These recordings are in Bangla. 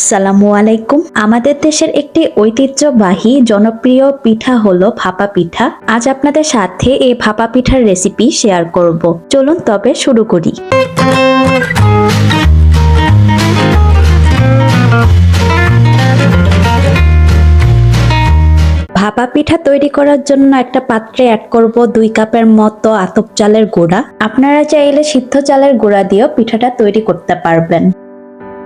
আসসালামু আলাইকুম। আমাদের দেশের একটি ঐতিহ্যবাহী জনপ্রিয় পিঠা হলো ভাপা পিঠা। আজ আপনাদের সাথে এই ভাপা পিঠার রেসিপি শেয়ার করব। চলুন তবে শুরু করি। ভাপা পিঠা তৈরি করার জন্য একটা পাত্রে অ্যাড করব 2 কাপের মতো আতপ চালের গুঁড়া। আপনারা চাইলে সিদ্ধ চালের গুঁড়া দিয়েও পিঠাটা তৈরি করতে পারবেন।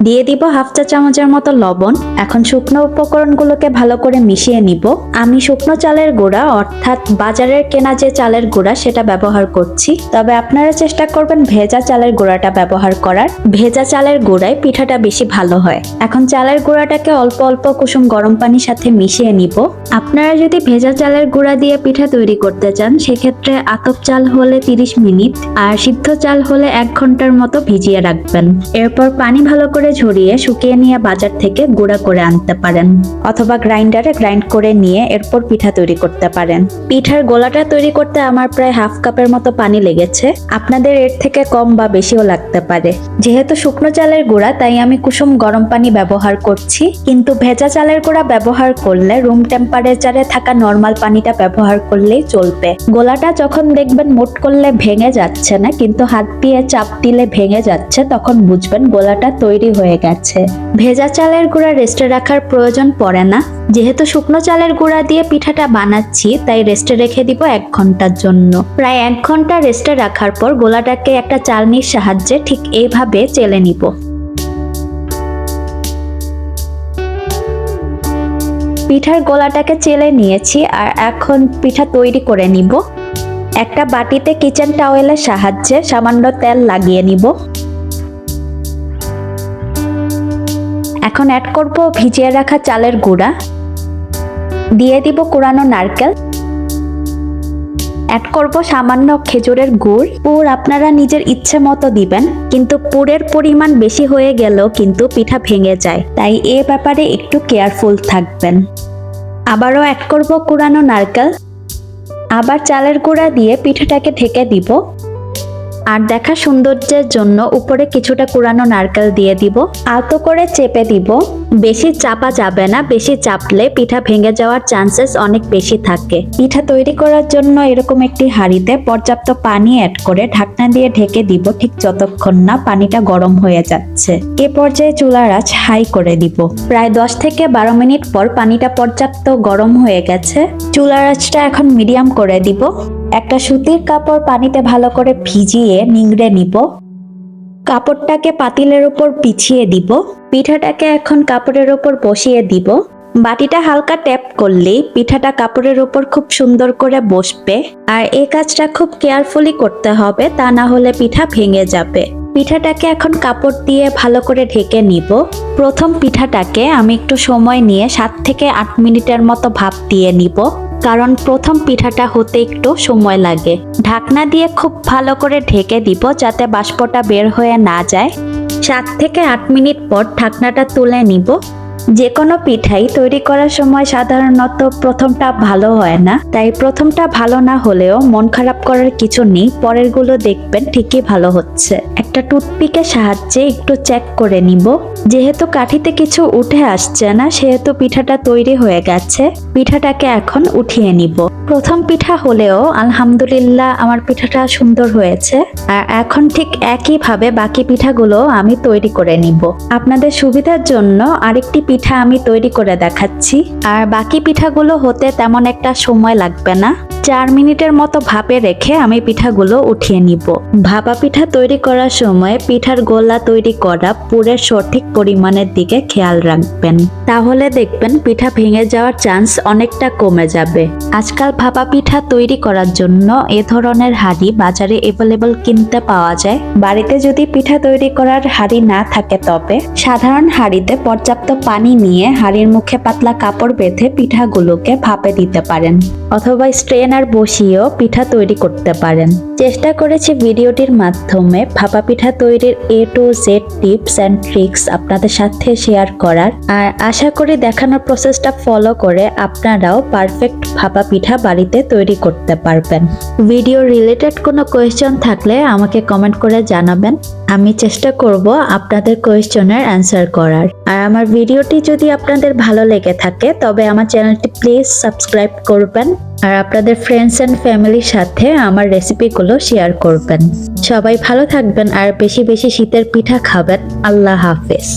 দিয়ে দিব হাফ চা চামচের মতো লবণ। এখন শুকনো উপকরণগুলোকে ভালো করে মিশিয়ে নিব। আমি শুকনো চালের গুঁড়া অর্থাৎ বাজারের কেনা যে চালের গুঁড়া সেটা ব্যবহার করছি, তবে আপনারা চেষ্টা করবেন ভেজা চালের গুঁড়াটা ব্যবহার করার। ভেজা চালের গুঁড়ায় পিঠাটা বেশি ভালো হয়। এখন চালের গুঁড়াটাকে অল্প অল্প কুসুম গরম পানির সাথে মিশিয়ে নিব। আপনারা যদি ভেজা চালের গুঁড়া দিয়ে পিঠা তৈরি করতে চান সেক্ষেত্রে আতপ চাল হলে 30 মিনিট আর সিদ্ধ চাল হলে 1 ঘন্টার মতো ভিজিয়ে রাখবেন। এরপর পানি ভালো করে ঝরিয়ে শুকিয়ে নিয়ে বাজার থেকে গুঁড়া করে আনতে পারেন, অথবা গ্রাইন্ডারে গ্রাইন্ড করে নিয়ে এরপর পিঠা তৈরি করতে পারেন। পিঠার গোলাটা তৈরি করতে আমার প্রায় হাফ কাপের মতো পানি লেগেছে। আপনাদের এর থেকে কম বা বেশিও লাগতে পারে। যেহেতু শুকনো চালের গুঁড়া তাই আমি কুসুম গরম পানি ব্যবহার করছি, কিন্তু ভেজা চালের গুঁড়া ব্যবহার করলে রুম টেম্পারেচারে থাকা নরমাল পানিটা ব্যবহার করলেই চলবে। গোলাটা যখন দেখবেন মোট করলে ভেঙে যাচ্ছে না, কিন্তু হাত দিয়ে চাপ দিলে ভেঙে যাচ্ছে, তখন বুঝবেন গোলাটা তৈরি হয়ে গেছে। ভেজা চালের গুঁড়া রেস্টে রাখার প্রয়োজন পড়ে না। যেহেতু শুকনো চালের গুঁড়া দিয়ে পিঠাটা বানাচ্ছি তাই রেস্টে রেখে দিব 1 ঘন্টার জন্য। প্রায় 1 ঘন্টা রেস্টে রাখার পর গোলাটাকে একটা চালনির সাহায্যে ঠিক এইভাবে চেলে নিব। পিঠার গোলাটাকে চেলে নিয়েছি আর এখন পিঠা তৈরি করে নিব। একটা বাটিতে কিচেন টাওয়েলের সাহায্যে সামান্য তেল লাগিয়ে নিব। এখন অ্যাড করব ভিজিয়ে রাখা চালের গুঁড়া, দিয়ে দিব কুড়ানো নারকেল, অ্যাড করব সামান্য খেজুরের গুড়। পুর আপনারা নিজের ইচ্ছে মতো দিবেন, কিন্তু পুরের পরিমাণ বেশি হয়ে গেলেও কিন্তু পিঠা ভেঙে যায়, তাই এ ব্যাপারে একটু কেয়ারফুল থাকবেন। আবারও অ্যাড করব কুড়ানো নারকেল, আবার চালের গুঁড়া দিয়ে পিঠাটাকে ঢেকে দিব। আর দেখা সৌন্দর্যের জন্য উপরে কিছুটা কুড়ানো নারকেল দিয়ে দিব। আলতো করে চেপে দিব, বেশি চাপা যাবে না, বেশি চাপলে পিঠা ভেঙে যাওয়ার চান্সেস অনেক বেশি থাকে। পিঠা তৈরি করার জন্য এরকম একটি হাঁড়িতে পর্যাপ্ত পানি অ্যাড করে ঢাকনা দিয়ে ঢেকে দিব ঠিক যতক্ষণ না পানিটা গরম হয়ে যাচ্ছে। এ পর্যায়ে চুলার আঁচ হাই করে দিব। প্রায় 10 থেকে 12 মিনিট পর পানিটা পর্যাপ্ত গরম হয়ে গেছে। চুলার আঁচটা এখন মিডিয়াম করে দিব। একটা সুতির কাপড় পানিতে ভালো করে ভিজিয়ে নিংড়ে নিব। কাপড়টাকে পাতিলের উপর বিছিয়ে দিব। পিঠাটাকে এখন কাপড়ের উপর বসিয়ে দিব। বাটিটা হালকা ট্যাপ করলেই পিঠাটা কাপড়ের উপর খুব সুন্দর করে বসবে। আর এই কাজটা খুব কেয়ারফুলি করতে হবে, তা না হলে পিঠা ভেঙে যাবে। পিঠাটাকে এখন কাপড় দিয়ে ভালো করে ঢেকে নিব। প্রথম পিঠাটাকে আমি একটু সময় নিয়ে 7 থেকে 8 মিনিটের মতো ভাপ দিয়ে নিব, কারণ প্রথম পিঠাটা হতে একটু সময় লাগে। ঢাকনা দিয়ে খুব ভালো করে ঢেকে দিব যাতে বাষ্পটা বের হয়ে না যায়। 7 থেকে 8 মিনিট পর ঢাকনাটা তুলে নিব। যে কোনো পিঠাই তৈরি করার সময় সাধারণত প্রথমটা ভালো হয় না, তাই প্রথমটা ভালো না হলেও মন খারাপ করার কিছু নেই, পরেরগুলো দেখবেন ঠিকই ভালো হচ্ছে। একটা টুথপিকের সাহায্যে একটু চেক করে নিব। যেহেতু কাঠিতে কিছু উঠে আসছে না সেহেতু পিঠাটা তৈরি হয়ে গেছে। পিঠাটাকে এখন উঠিয়ে নিব। প্রথম পিঠা হলেও আলহামদুলিল্লাহ আমার পিঠাটা সুন্দর হয়েছে। আর এখন ঠিক একইভাবে বাকি পিঠাগুলো আমি তৈরি করে নিব। আপনাদের সুবিধার জন্য আরেকটি পিঠা আমি তৈরি করে দেখাচ্ছি। আর বাকি পিঠাগুলো হতে তেমন একটা সময় লাগবে না। 4 মিনিটের মতো ভাপে রেখে আমি পিঠাগুলো উঠিয়ে নিব। ভাপা পিঠা তৈরি করার সময় পিঠার গোলা তৈরি করা পুরের সঠিক পরিমাণের দিকে খেয়াল রাখবেন, তাহলে দেখবেন পিঠা ভেঙে যাওয়ার চান্স অনেকটা কমে যাবে। আজকাল ভাপা পিঠা তৈরি করার জন্য এ ধরনের হাঁড়ি বাজারে অ্যাভেলেবল কিনতে পাওয়া যায়। বাড়িতে যদি পিঠা তৈরি করার হাঁড়ি না থাকে তবে সাধারণ হাঁড়িতে পর্যাপ্ত পানি নিয়ে হাঁড়ির মুখে পাতলা কাপড় বেঁধে পিঠাগুলোকে ভাপে দিতে পারেন, অথবা স্ট্রেন স্ট্রেনার বসিয়েও পিঠা তৈরি করতে পারেন। চেষ্টা করেছি ভিডিওটির মাধ্যমে ভাপা পিঠা তৈরির A to Z tips and tricks আপনাদের সাথে শেয়ার করার, আর আশা করি দেখানোর প্রসেসটা ফলো করে আপনারাও পারফেক্ট ভাপা পিঠা বাড়িতে তৈরি করতে পারবেন। ভিডিও রিলেটেড কোনো কোয়েশ্চন থাকলে আমাকে কমেন্ট করে জানাবেন, আমি চেষ্টা করব আপনাদের কোয়েশ্চনের অ্যান্সার করার। আর আমার ভিডিওটি যদি আপনাদের ভালো লেগে থাকে তবে আমার চ্যানেলটি প্লিজ সাবস্ক্রাইব করবেন, আর আপনাদের ফ্রেন্ডস অ্যান্ড ফ্যামিলির সাথে আমার রেসিপিগুলো শেয়ার করবেন। সবাই ভালো থাকবেন আর বেশি বেশি শীতের পিঠা খাবেন। আল্লাহ হাফেজ।